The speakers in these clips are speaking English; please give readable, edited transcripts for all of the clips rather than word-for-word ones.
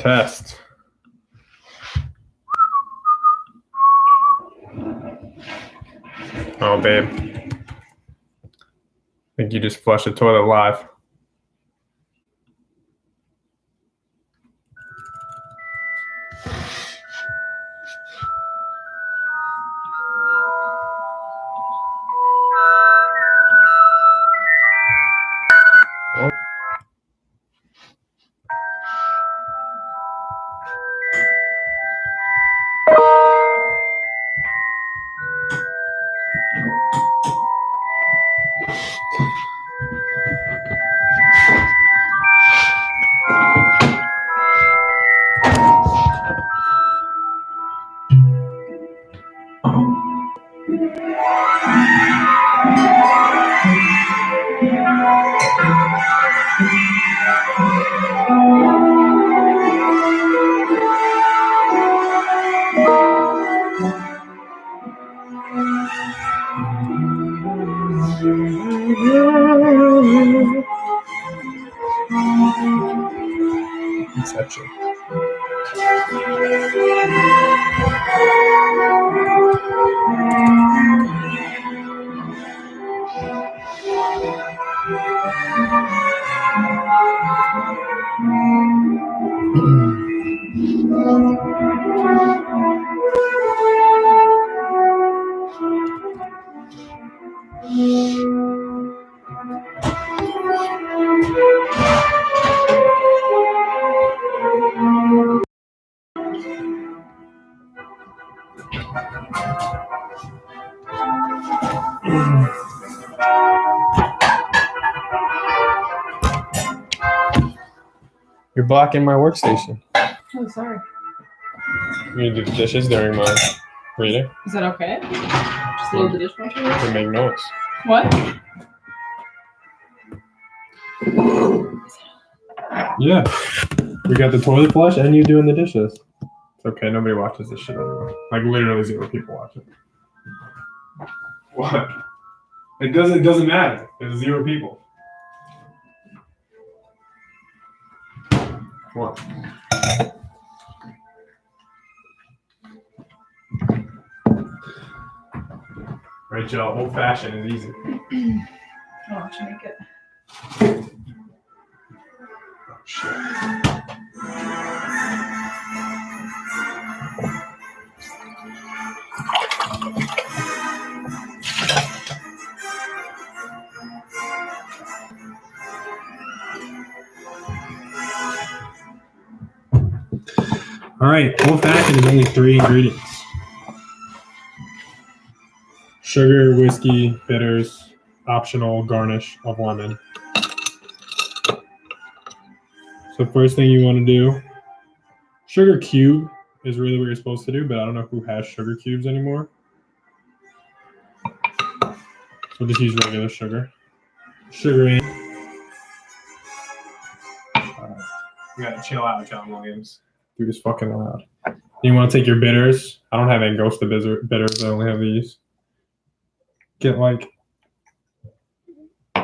Test. Oh, babe. I think you just flushed the toilet live. Inception. You're blocking my workstation. Oh, sorry. You do the dishes during my reading. Is that okay? Just load the dishwasher? To make noise. What? Yeah. We got the toilet flush and you doing the dishes. It's okay. Nobody watches this shit anymore. Like literally 0 people watch it. What? It doesn't matter. There's 0 people. What? Right, Joe. Old fashioned is easy. I'll have to make it. Oh, shit. All right, old fashioned is only 3 ingredients: sugar, whiskey, bitters, optional garnish of lemon. So first thing you want to do, sugar cube is really what you're supposed to do, but I don't know who has sugar cubes anymore. So just use regular sugar. Sugar in. You gotta chill out, John Williams. Dude is fucking loud. You want to take your bitters. I don't have Angostura bitters. I only have these. Get like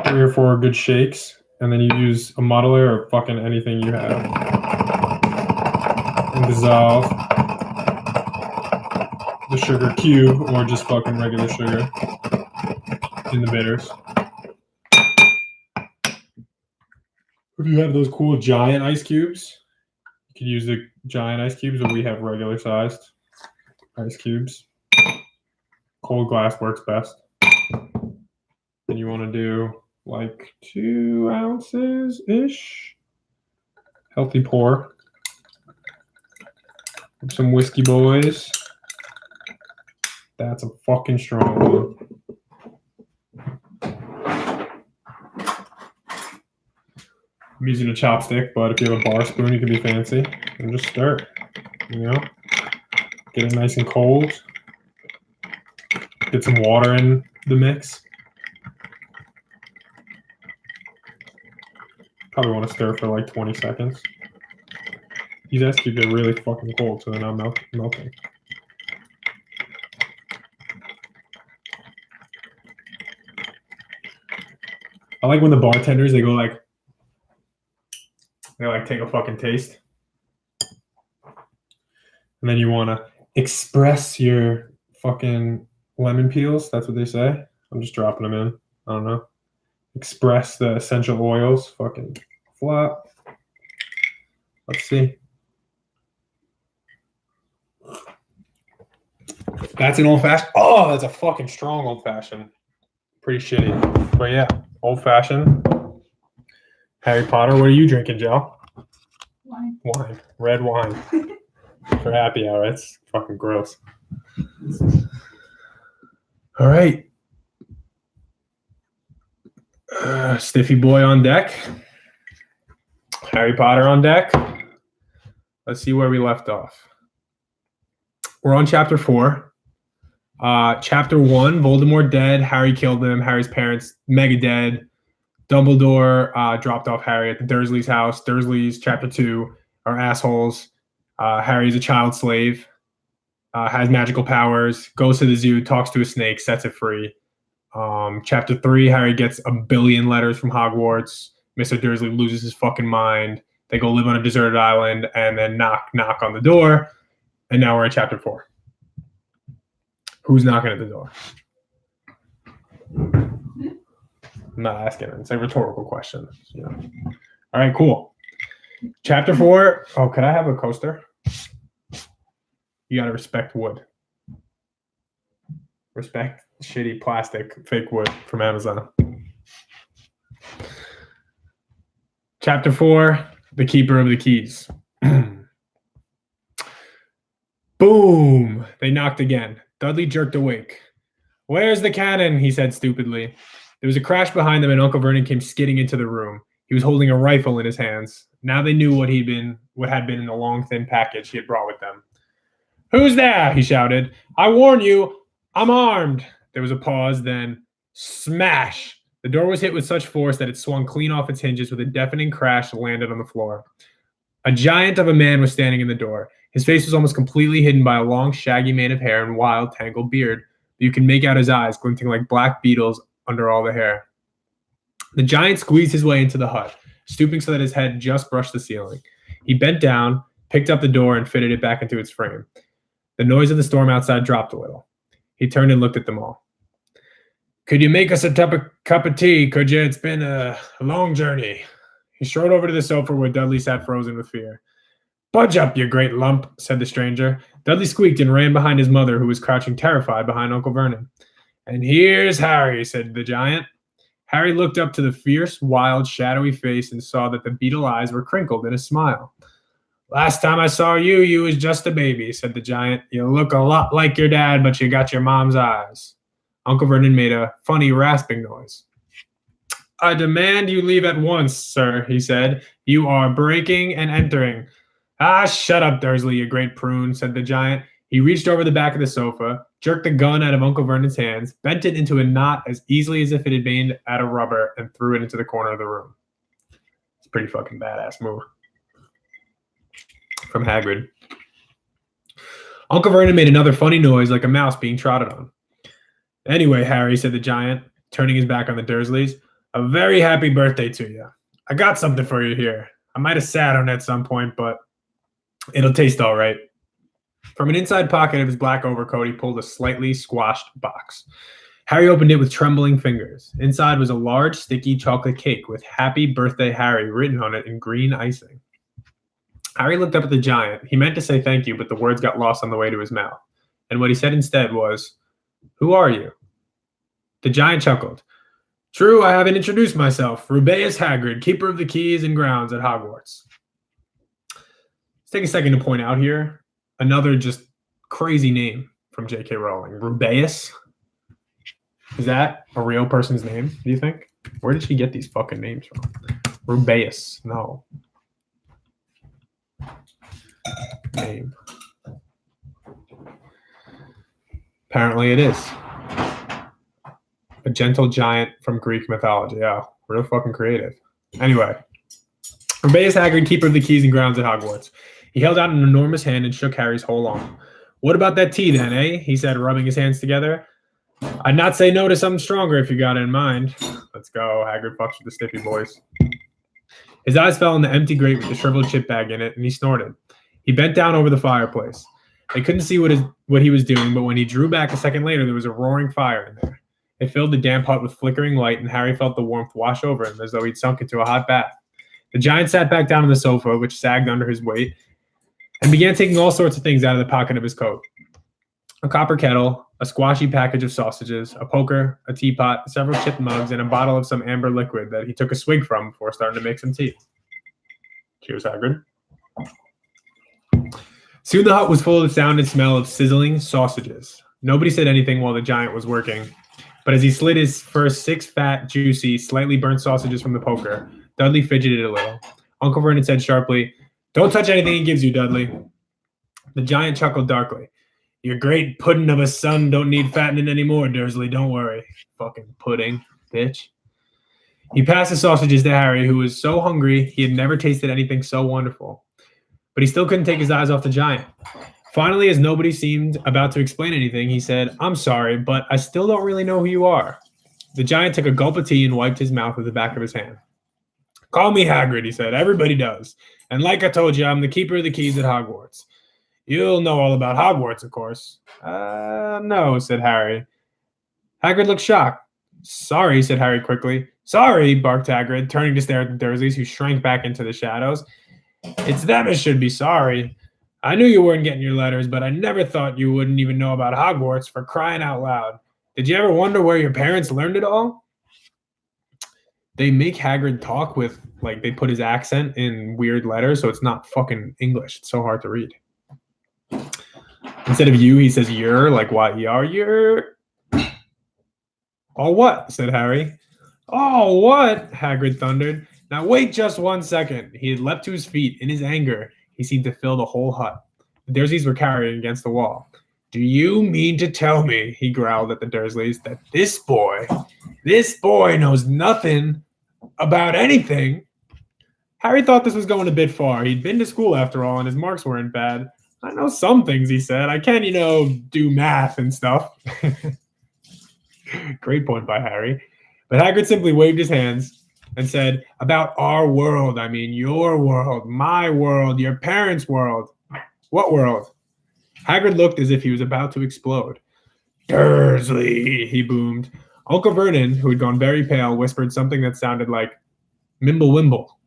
3 or 4 good shakes, and then you use a muddler or fucking anything you have. And dissolve the sugar cube or just fucking regular sugar in the bitters. If you have those cool giant ice cubes, you can use the giant ice cubes, or we have regular sized ice cubes. Cold glass works best. And you want to do like 2 ounces-ish. Healthy pour. Some whiskey, boys. That's a fucking strong one. I'm using a chopstick, but if you have a bar spoon, you can be fancy. And just stir it, you know? Get it nice and cold. Get some water in the mix. Probably want to stir for like 20 seconds. These ice cubes are really fucking cold, so they're not melting. I like when the bartenders, they like take a fucking taste. And then you want to express your fucking lemon peels. That's what they say. I'm just dropping them in. I don't know. Express the essential oils. Fucking flop. Let's see. That's an old fashioned. Oh, that's a fucking strong old fashioned. Pretty shitty. But yeah, old fashioned. Harry Potter. What are you drinking, Joe? Wine. Wine. Red wine. For happy hour. It's fucking gross. All right. Stiffy boy on deck. Harry Potter on deck. Let's see where we left off. We're on chapter 4. Chapter 1, Voldemort dead. Harry killed him. Harry's parents mega dead. Dumbledore dropped off Harry at the Dursleys' house. Dursleys, chapter 2, are assholes. Harry's a child slave. Has magical powers. Goes to the zoo, talks to a snake, sets it free. Chapter 3, Harry gets a billion letters from Hogwarts. Mr. Dursley loses his fucking mind. They go live on a deserted island and then knock on the door. And now we're at chapter 4. Who's knocking at the door? I'm not asking. It's a rhetorical question. You know. All right, cool. Chapter 4. Oh, could I have a coaster? You got to respect wood. Respect shitty plastic fake wood from Amazon. Chapter 4, The Keeper of the Keys. Boom! They knocked again. Dudley jerked awake. "Where's the cannon?" he said stupidly. There was a crash behind them and Uncle Vernon came skidding into the room. He was holding a rifle in his hands. Now they knew what had been in the long, thin package he had brought with them. "Who's there?" he shouted. "I warn you, I'm armed." There was a pause, then smash! The door was hit with such force that it swung clean off its hinges with a deafening crash and landed on the floor. A giant of a man was standing in the door. His face was almost completely hidden by a long, shaggy mane of hair and wild, tangled beard. You could make out his eyes glinting like black beetles under all the hair. The giant squeezed his way into the hut, stooping so that his head just brushed the ceiling. He bent down, picked up the door, and fitted it back into its frame. The noise of the storm outside dropped a little. He turned and looked at them all. "Could you make us a cup of tea, could you? It's been a long journey." He strode over to the sofa where Dudley sat frozen with fear. "Budge up, you great lump," said the stranger. Dudley squeaked and ran behind his mother, who was crouching terrified behind Uncle Vernon. "And here's Harry," said the giant. Harry looked up to the fierce, wild, shadowy face and saw that the beetle eyes were crinkled in a smile. "Last time I saw you, you was just a baby," said the giant. "You look a lot like your dad, but you got your mom's eyes." Uncle Vernon made a funny rasping noise. "I demand you leave at once, sir," he said. "You are breaking and entering." "Ah, shut up, Dursley, you great prune," said the giant. He reached over the back of the sofa, jerked the gun out of Uncle Vernon's hands, bent it into a knot as easily as if it had been out of rubber, and threw it into the corner of the room. It's a pretty fucking badass move. From Hagrid. Uncle Vernon made another funny noise like a mouse being trotted on. "Anyway, Harry," said the giant, turning his back on the Dursleys, "a very happy birthday to you. I got something for you here. I might have sat on it at some point, but it'll taste all right." From an inside pocket of his black overcoat, he pulled a slightly squashed box. Harry opened it with trembling fingers. Inside was a large, sticky chocolate cake with "Happy Birthday, Harry" written on it in green icing. Harry looked up at the giant. He meant to say thank you, but the words got lost on the way to his mouth. And what he said instead was, "Who are you?" The giant chuckled. "True, I haven't introduced myself. Rubeus Hagrid, keeper of the keys and grounds at Hogwarts." Let's take a second to point out here another just crazy name from J.K. Rowling. Rubeus? Is that a real person's name, do you think? Where did she get these fucking names from? Rubeus. No. Name. Apparently it is. A gentle giant from Greek mythology. Yeah, real fucking creative. Anyway. Rubeus Hagrid, keeper of the keys and grounds at Hogwarts. He held out an enormous hand and shook Harry's whole arm. "What about that tea then, eh?" he said, rubbing his hands together. "I'd not say no to something stronger if you got it in mind." Let's go. Hagrid fucks with the stiffy boys. His eyes fell on the empty grate with the shriveled chip bag in it, and he snorted. He bent down over the fireplace. They couldn't see what he was doing, but when he drew back a second later, there was a roaring fire in there. It filled the damp hut with flickering light, and Harry felt the warmth wash over him as though he'd sunk into a hot bath. The giant sat back down on the sofa, which sagged under his weight, and began taking all sorts of things out of the pocket of his coat. A copper kettle, a squashy package of sausages, a poker, a teapot, several chipped mugs, and a bottle of some amber liquid that he took a swig from before starting to make some tea. Cheers, Hagrid. Soon the hut was full of the sound and smell of sizzling sausages. Nobody said anything while the giant was working, but as he slid his first 6 fat, juicy, slightly burnt sausages from the poker, Dudley fidgeted a little. Uncle Vernon said sharply, "Don't touch anything he gives you, Dudley." The giant chuckled darkly. "Your great pudding of a son don't need fattening anymore, Dursley. Don't worry. Fucking pudding, bitch." He passed the sausages to Harry, who was so hungry he had never tasted anything so wonderful. But he still couldn't take his eyes off the giant. Finally, as nobody seemed about to explain anything, he said, "I'm sorry, but I still don't really know who you are." The giant took a gulp of tea and wiped his mouth with the back of his hand. "Call me Hagrid," he said. "Everybody does. And like I told you, I'm the keeper of the keys at Hogwarts. You'll know all about Hogwarts, of course." No," said Harry. Hagrid looked shocked. "Sorry," said Harry quickly. "Sorry," barked Hagrid, turning to stare at the Dursleys, who shrank back into the shadows. "It's them as should be sorry. I knew you weren't getting your letters, but I never thought you wouldn't even know about Hogwarts, for crying out loud. Did you ever wonder where your parents learned it all?" They make Hagrid talk with, like, they put his accent in weird letters, so it's not fucking English. It's so hard to read. Instead of you, he says you're, like Y-E-R, you're. "Oh, what?" said Harry. "Oh, what?" Hagrid thundered. "Now wait just 1 second." He had leapt to his feet. In his anger, he seemed to fill the whole hut. The Dursleys were carrying against the wall. "Do you mean to tell me," he growled at the Dursleys, "that this boy knows nothing about anything?" Harry thought this was going a bit far. He'd been to school after all, and his marks weren't bad. "I know some things," he said. "I can, do math and stuff." Great point by Harry. But Hagrid simply waved his hands and said, "About our world, I mean your world, my world, your parents' world." "What world?" Hagrid looked as if he was about to explode. "Dursley," he boomed. Uncle Vernon, who had gone very pale, whispered something that sounded like "Mimble Wimble."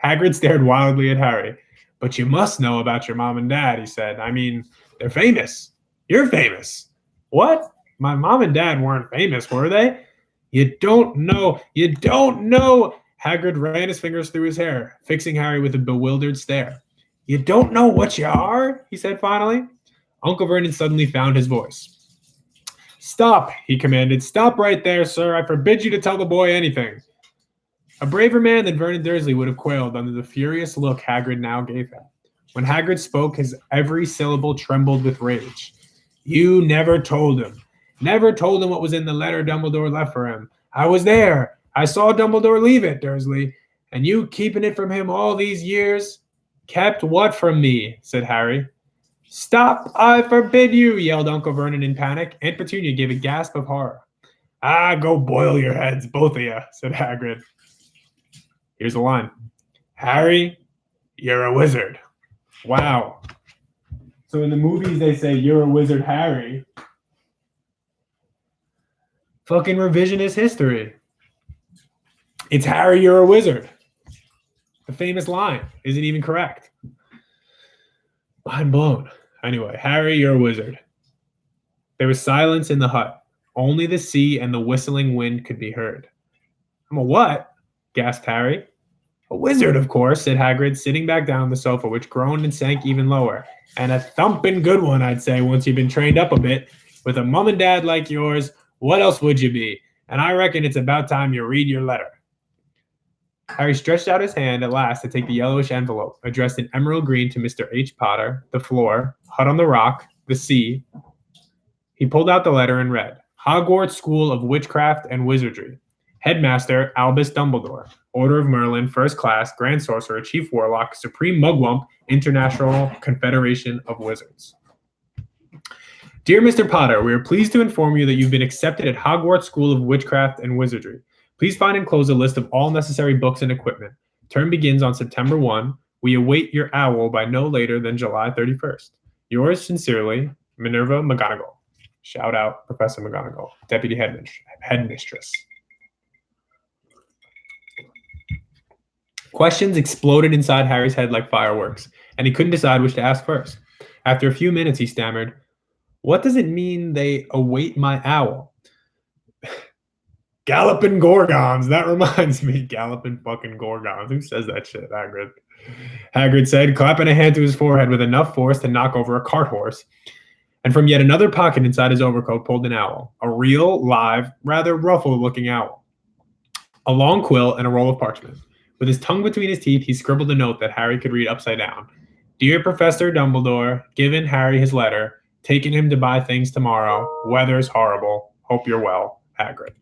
Hagrid stared wildly at Harry. "But you must know about your mom and dad," he said. "I mean, they're famous. You're famous." "What? My mom and dad weren't famous, were they?" You don't know. Hagrid ran his fingers through his hair, fixing Harry with a bewildered stare. "You don't know what you are?" he said finally. Uncle Vernon suddenly found his voice. "Stop," he commanded. "Stop right there, sir. I forbid you to tell the boy anything." A braver man than Vernon Dursley would have quailed under the furious look Hagrid now gave him. When Hagrid spoke, his every syllable trembled with rage. "You never told him. Never told him what was in the letter Dumbledore left for him. I was there. I saw Dumbledore leave it, Dursley. And you keeping it from him all these years?" "Kept what from me?" said Harry. "Stop, I forbid you," yelled Uncle Vernon in panic. Aunt Petunia gave a gasp of horror. Go boil your heads, both of you," said Hagrid. Here's the line. "Harry, you're a wizard." Wow. So in the movies, they say, "You're a wizard, Harry." Fucking revisionist history. It's "Harry, you're a wizard." The famous line isn't even correct. Mind blown. Anyway, "Harry, you're a wizard." There was silence in the hut. Only the sea and the whistling wind could be heard. "I'm a what?" gasped Harry. "A wizard, of course," said Hagrid, sitting back down on the sofa, which groaned and sank even lower. "And a thumping good one, I'd say, once you've been trained up a bit. With a mom and dad like yours, what else would you be? And I reckon it's about time you read your letter." Harry stretched out his hand at last to take the yellowish envelope, addressed in emerald green to Mr. H. Potter, the floor, hut on the rock, the sea. He pulled out the letter and read, "Hogwarts School of Witchcraft and Wizardry. Headmaster Albus Dumbledore. Order of Merlin, First Class, Grand Sorcerer, Chief Warlock, Supreme Mugwump, International Confederation of Wizards. Dear Mr. Potter, we are pleased to inform you that you've been accepted at Hogwarts School of Witchcraft and Wizardry. Please find enclosed a list of all necessary books and equipment. Term begins on September 1. We await your owl by no later than July 31st. Yours sincerely, Minerva McGonagall. Shout out Professor McGonagall, Deputy Headmistress. Questions exploded inside Harry's head like fireworks, and he couldn't decide which to ask first. After a few minutes, he stammered, "What does it mean they await my owl?" Galloping Gorgons. That reminds me. Galloping fucking Gorgons. Who says that shit, Hagrid? Hagrid said, clapping a hand to his forehead with enough force to knock over a cart horse. And from yet another pocket inside his overcoat pulled an owl. A real, live, rather ruffled-looking owl. A long quill and a roll of parchment. With his tongue between his teeth, he scribbled a note that Harry could read upside down. Dear Professor Dumbledore, given Harry his letter, taking him to buy things tomorrow. Weather's horrible. Hope you're well. Hagrid.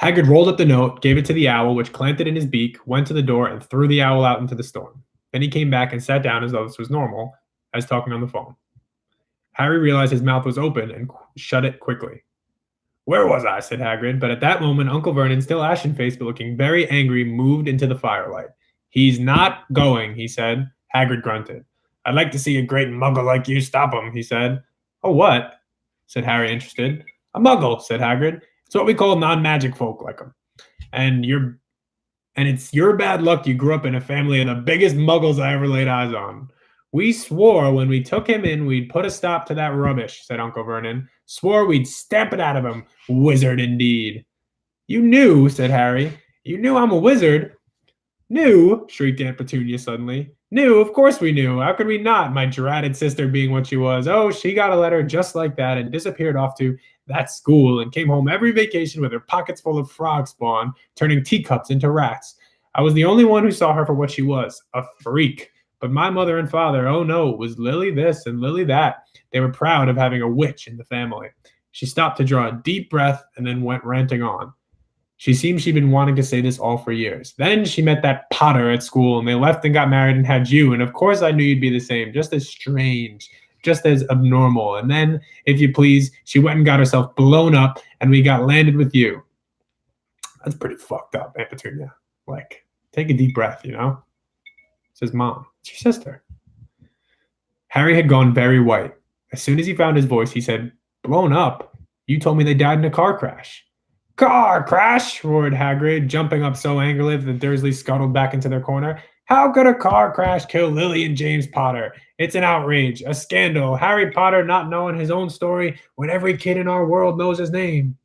Hagrid rolled up the note, gave it to the owl, which clamped it in his beak, went to the door, and threw the owl out into the storm. Then he came back and sat down as though this was normal, as talking on the phone. Harry realized his mouth was open and shut it quickly. Where was I? Said Hagrid, but at that moment, Uncle Vernon, still ashen-faced but looking very angry, moved into the firelight. He's not going, he said. Hagrid grunted. I'd like to see a great muggle like you stop him, he said. Oh, what? Said Harry, interested. A muggle, said Hagrid. It's what we call non-magic folk like them. And it's your bad luck you grew up in a family of the biggest muggles I ever laid eyes on. We swore when we took him in we'd put a stop to that rubbish, said Uncle Vernon. Swore we'd stamp it out of him. Wizard indeed. You knew, said Harry. You knew I'm a wizard. Knew, shrieked Aunt Petunia suddenly. Knew, of course we knew. How could we not, my dratted sister being what she was? Oh, she got a letter just like that and disappeared off to that school and came home every vacation with her pockets full of frog spawn, turning teacups into rats. I was the only one who saw her for what she was, a freak. But my mother and father, oh no, it was Lily this and Lily that. They were proud of having a witch in the family. She stopped to draw a deep breath and then went ranting on. She seemed she'd been wanting to say this all for years. Then she met that Potter at school, and they left and got married and had you, and of course I knew you'd be the same, just as strange, just as abnormal. And then, if you please, she went and got herself blown up, and we got landed with you. That's pretty fucked up, Aunt Petunia. Like, take a deep breath, you know? Says Mom. It's your sister. Harry had gone very white. As soon as he found his voice, he said, Blown up? You told me they died in a car crash. Car crash, roared Hagrid, jumping up so angrily that Dursley scuttled back into their corner. How could a car crash kill Lily and James Potter? It's an outrage, a scandal. Harry Potter not knowing his own story when every kid in our world knows his name.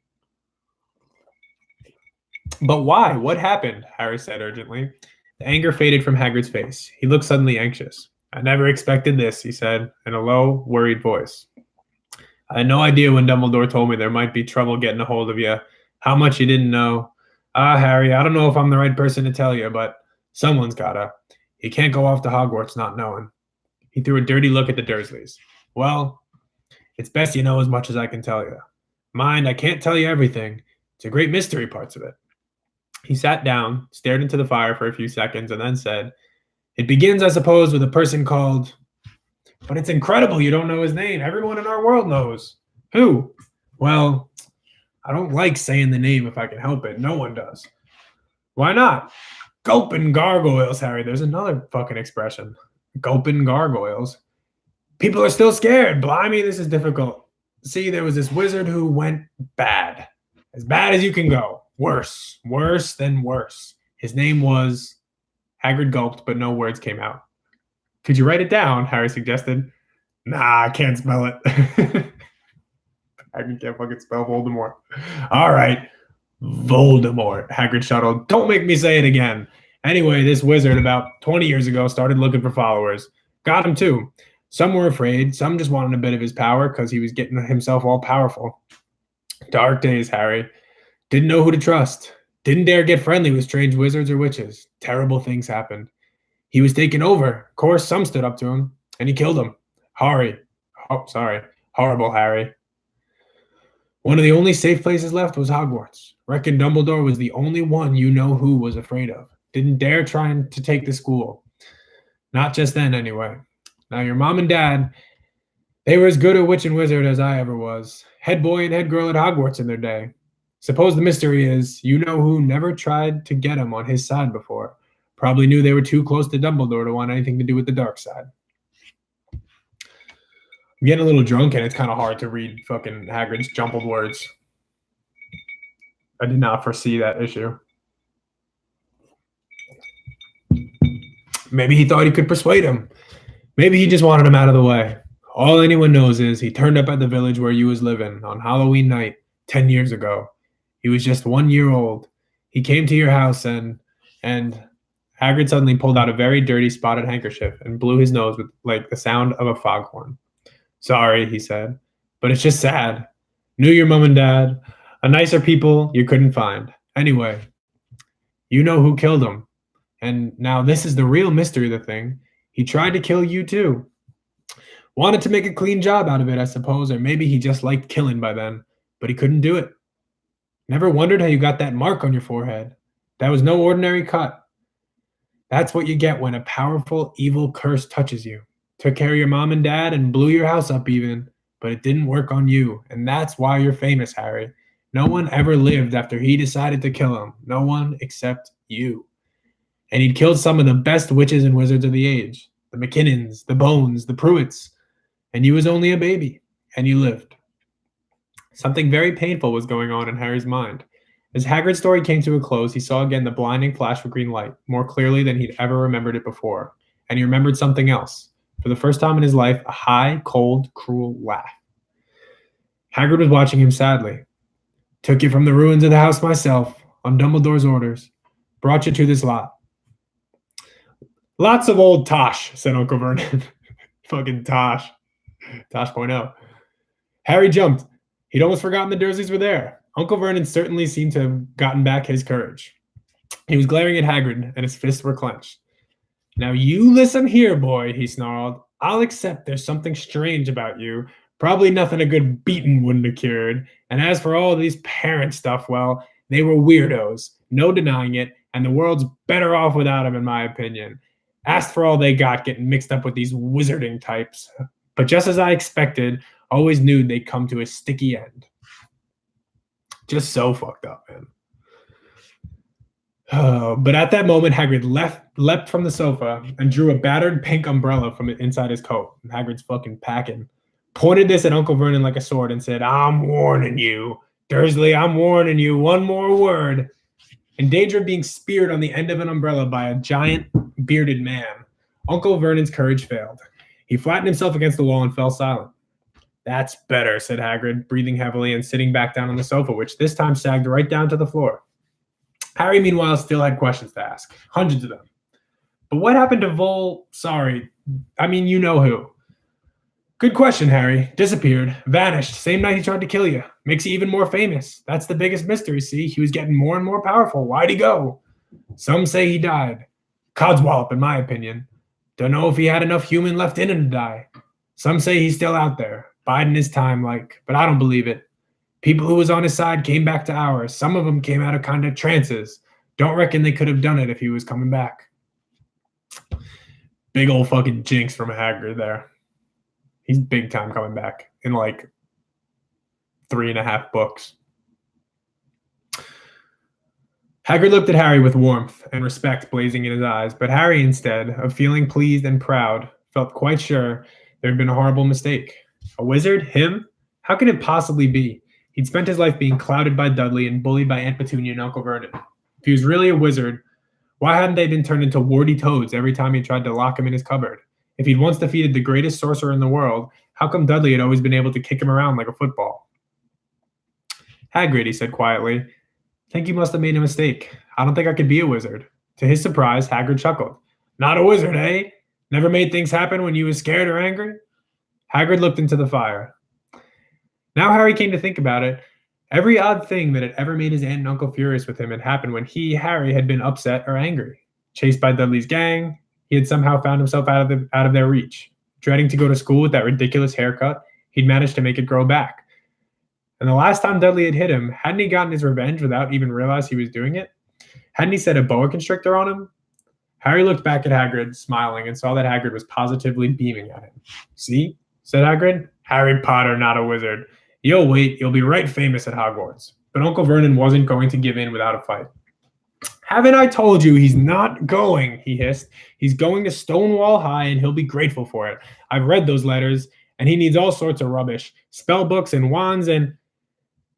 But why? What happened? Harry said urgently. The anger faded from Hagrid's face. He looked suddenly anxious. I never expected this, he said, in a low, worried voice. I had no idea when Dumbledore told me there might be trouble getting a hold of you. How much you didn't know. Harry, I don't know if I'm the right person to tell you, but someone's gotta. You can't go off to Hogwarts not knowing. He threw a dirty look at the Dursleys. Well, it's best you know as much as I can tell you. Mind, I can't tell you everything. It's a great mystery, parts of it. He sat down, stared into the fire for a few seconds, and then said, It begins, I suppose, with a person called... But it's incredible you don't know his name. Everyone in our world knows. Who? Well... I don't like saying the name if I can help it. No one does. Why not? Gulpin' gargoyles, Harry. There's another fucking expression. Gulpin' gargoyles. People are still scared. Blimey, this is difficult. See, there was this wizard who went bad. As bad as you can go. Worse. Worse than worse. His name was... Hagrid gulped, but no words came out. Could you write it down? Harry suggested. Nah, I can't spell it. Hagrid can't fucking spell Voldemort. All right. Voldemort, Hagrid shuddered. Don't make me say it again. Anyway, this wizard about 20 years ago started looking for followers. Got him too. Some were afraid. Some just wanted a bit of his power because he was getting himself all powerful. Dark days, Harry. Didn't know who to trust. Didn't dare get friendly with strange wizards or witches. Terrible things happened. He was taken over. Of course, some stood up to him, and he killed him. Horrible, Harry. One of the only safe places left was Hogwarts. Reckon Dumbledore was the only one you know who was afraid of. Didn't dare try to take the school. Not just then, anyway. Now, your mom and dad, they were as good a witch and wizard as I ever was. Head boy and head girl at Hogwarts in their day. Suppose the mystery is, you know who never tried to get him on his side before. Probably knew they were too close to Dumbledore to want anything to do with the dark side. I'm getting a little drunk, and it's kind of hard to read fucking Hagrid's jumbled words. I did not foresee that issue. Maybe he thought he could persuade him. Maybe he just wanted him out of the way. All anyone knows is he turned up at the village where you was living on Halloween night 10 years ago. He was just 1 year old. He came to your house and Hagrid suddenly pulled out a very dirty spotted handkerchief and blew his nose with like the sound of a foghorn. Sorry, he said, but it's just sad. Knew your mom and dad, a nicer people you couldn't find. Anyway, you know who killed him. And now this is the real mystery of the thing. He tried to kill you too. Wanted to make a clean job out of it, I suppose, or maybe he just liked killing by then, but he couldn't do it. Never wondered how you got that mark on your forehead. That was no ordinary cut. That's what you get when a powerful, evil curse touches you. Took care of your mom and dad and blew your house up even, but it didn't work on you, and that's why you're famous, Harry. No one ever lived after he decided to kill him. No one except you. And he'd killed some of the best witches and wizards of the age. The McKinnons, the Bones, the Pruitts. And you was only a baby, and you lived. Something very painful was going on in Harry's mind. As Hagrid's story came to a close, he saw again the blinding flash of green light, more clearly than he'd ever remembered it before. And he remembered something else. For the first time in his life, a high, cold, cruel laugh. Hagrid was watching him sadly. Took you from the ruins of the house myself, on Dumbledore's orders. Brought you to this lot. Lots of old tosh, said Uncle Vernon. Fucking tosh. Tosh.0. Harry jumped. He'd almost forgotten the Dursleys were there. Uncle Vernon certainly seemed to have gotten back his courage. He was glaring at Hagrid, and his fists were clenched. Now you listen here, boy, he snarled. I'll accept there's something strange about you. Probably nothing a good beating wouldn't have cured. And as for all these parent stuff, well, they were weirdos. No denying it, and the world's better off without them, in my opinion. Asked for all they got getting mixed up with these wizarding types. But just as I expected, always knew they'd come to a sticky end. Just so fucked up, man. But at that moment, Hagrid leapt from the sofa and drew a battered pink umbrella from inside his coat. Hagrid's fucking packing. Pointed this at Uncle Vernon like a sword and said, I'm warning you. Dursley, I'm warning you. One more word. In danger of being speared on the end of an umbrella by a giant bearded man, Uncle Vernon's courage failed. He flattened himself against the wall and fell silent. That's better, said Hagrid, breathing heavily and sitting back down on the sofa, which this time sagged right down to the floor. Harry, meanwhile, still had questions to ask. Hundreds of them. But what happened to you know who. Good question, Harry. Disappeared. Vanished. Same night he tried to kill you. Makes you even more famous. That's the biggest mystery, see? He was getting more and more powerful. Why'd he go? Some say he died. Codswallop, in my opinion. Don't know if he had enough human left in him to die. Some say he's still out there, biding his time but I don't believe it. People who was on his side came back to ours. Some of them came out of kind of trances. Don't reckon they could have done it if he was coming back. Big old fucking jinx from Hagrid there. He's big time coming back in 3.5 books. Hagrid looked at Harry with warmth and respect blazing in his eyes, but Harry, instead of feeling pleased and proud, felt quite sure there had been a horrible mistake. A wizard? Him? How could it possibly be? He'd spent his life being clouded by Dudley and bullied by Aunt Petunia and Uncle Vernon. If he was really a wizard, why hadn't they been turned into warty toads every time he tried to lock him in his cupboard? If he'd once defeated the greatest sorcerer in the world, how come Dudley had always been able to kick him around like a football? Hagrid, he said quietly, think you must have made a mistake. I don't think I could be a wizard. To his surprise, Hagrid chuckled. Not a wizard, eh? Never made things happen when you was scared or angry? Hagrid looked into the fire. Now Harry came to think about it. Every odd thing that had ever made his aunt and uncle furious with him had happened when he, Harry, had been upset or angry. Chased by Dudley's gang, he had somehow found himself out of their reach. Dreading to go to school with that ridiculous haircut, he'd managed to make it grow back. And the last time Dudley had hit him, hadn't he gotten his revenge without even realizing he was doing it? Hadn't he set a boa constrictor on him? Harry looked back at Hagrid, smiling, and saw that Hagrid was positively beaming at him. See? Said Hagrid. Harry Potter, not a wizard. You'll wait, you'll be right famous at Hogwarts. But Uncle Vernon wasn't going to give in without a fight. Haven't I told you he's not going, he hissed. He's going to Stonewall High and he'll be grateful for it. I've read those letters and he needs all sorts of rubbish, spell books and wands, and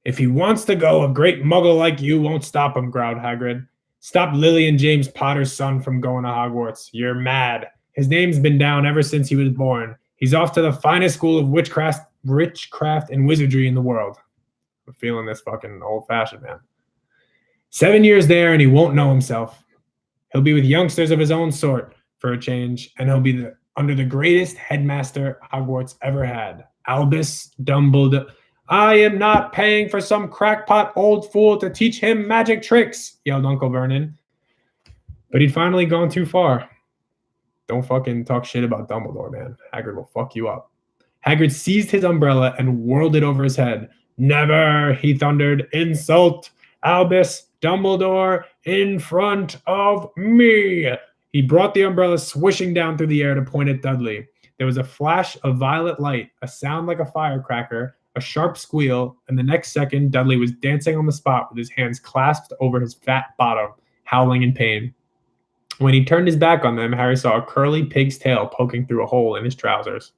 if he wants to go, a great muggle like you won't stop him, growled Hagrid. Stop Lily and James Potter's son from going to Hogwarts. You're mad. His name's been down ever since he was born. He's off to the finest school of witchcraft and wizardry in the world. I'm feeling this fucking old-fashioned, man. 7 years there, and he won't know himself. He'll be with youngsters of his own sort for a change, and he'll be under the greatest headmaster Hogwarts ever had, Albus Dumbledore. I am not paying for some crackpot old fool to teach him magic tricks, yelled Uncle Vernon. But he'd finally gone too far. Don't fucking talk shit about Dumbledore, man. Hagrid will fuck you up. Hagrid seized his umbrella and whirled it over his head. Never, he thundered, insult Albus Dumbledore in front of me. He brought the umbrella swishing down through the air to point at Dudley. There was a flash of violet light, a sound like a firecracker, a sharp squeal, and the next second, Dudley was dancing on the spot with his hands clasped over his fat bottom, howling in pain. When he turned his back on them, Harry saw a curly pig's tail poking through a hole in his trousers.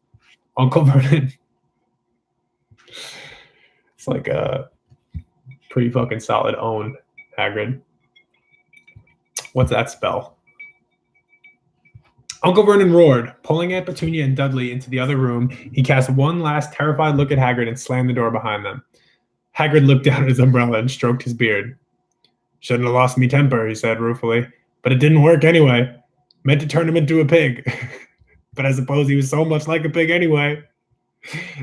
Uncle Vernon. It's like a pretty fucking solid own, Hagrid. What's that spell? Uncle Vernon roared, pulling Aunt Petunia and Dudley into the other room. He cast one last terrified look at Hagrid and slammed the door behind them. Hagrid looked down at his umbrella and stroked his beard. Shouldn't have lost me temper, he said ruefully. But it didn't work anyway. Meant to turn him into a pig. But I suppose he was so much like a pig anyway.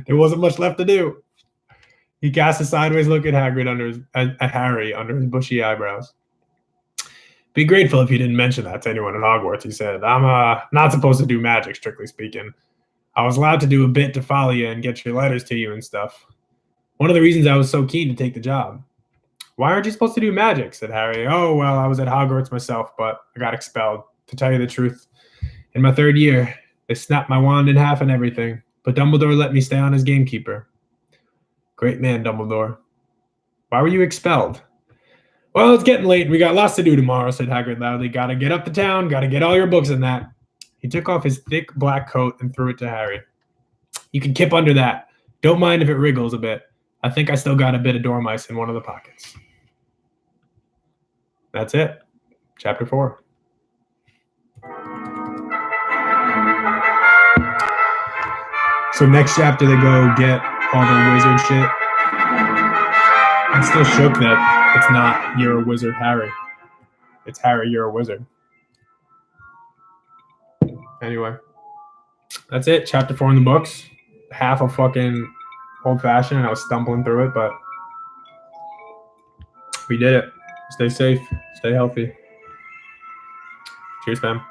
There wasn't much left to do. He cast a sideways look at Hagrid at Harry under his bushy eyebrows. Be grateful if you didn't mention that to anyone at Hogwarts, he said. I'm not supposed to do magic, strictly speaking. I was allowed to do a bit to follow you and get your letters to you and stuff. One of the reasons I was so keen to take the job. Why aren't you supposed to do magic? Said Harry. Oh, well, I was at Hogwarts myself, but I got expelled. To tell you the truth, in my 3rd year, they snapped my wand in half and everything, but Dumbledore let me stay on as gamekeeper. Great man, Dumbledore. Why were you expelled? Well, it's getting late. We got lots to do tomorrow, said Hagrid loudly. Gotta get up to town. Gotta get all your books in that. He took off his thick black coat and threw it to Harry. You can kip under that. Don't mind if it wriggles a bit. I think I still got a bit of dormice in one of the pockets. That's it. Chapter 4. So next chapter they go get all the wizard shit. I'm still shook that it's not you're a wizard, Harry. It's Harry, you're a wizard. Anyway, that's it. Chapter 4 in the books. Half a fucking old-fashioned, and I was stumbling through it, but we did it. Stay safe. Stay healthy. Cheers, fam.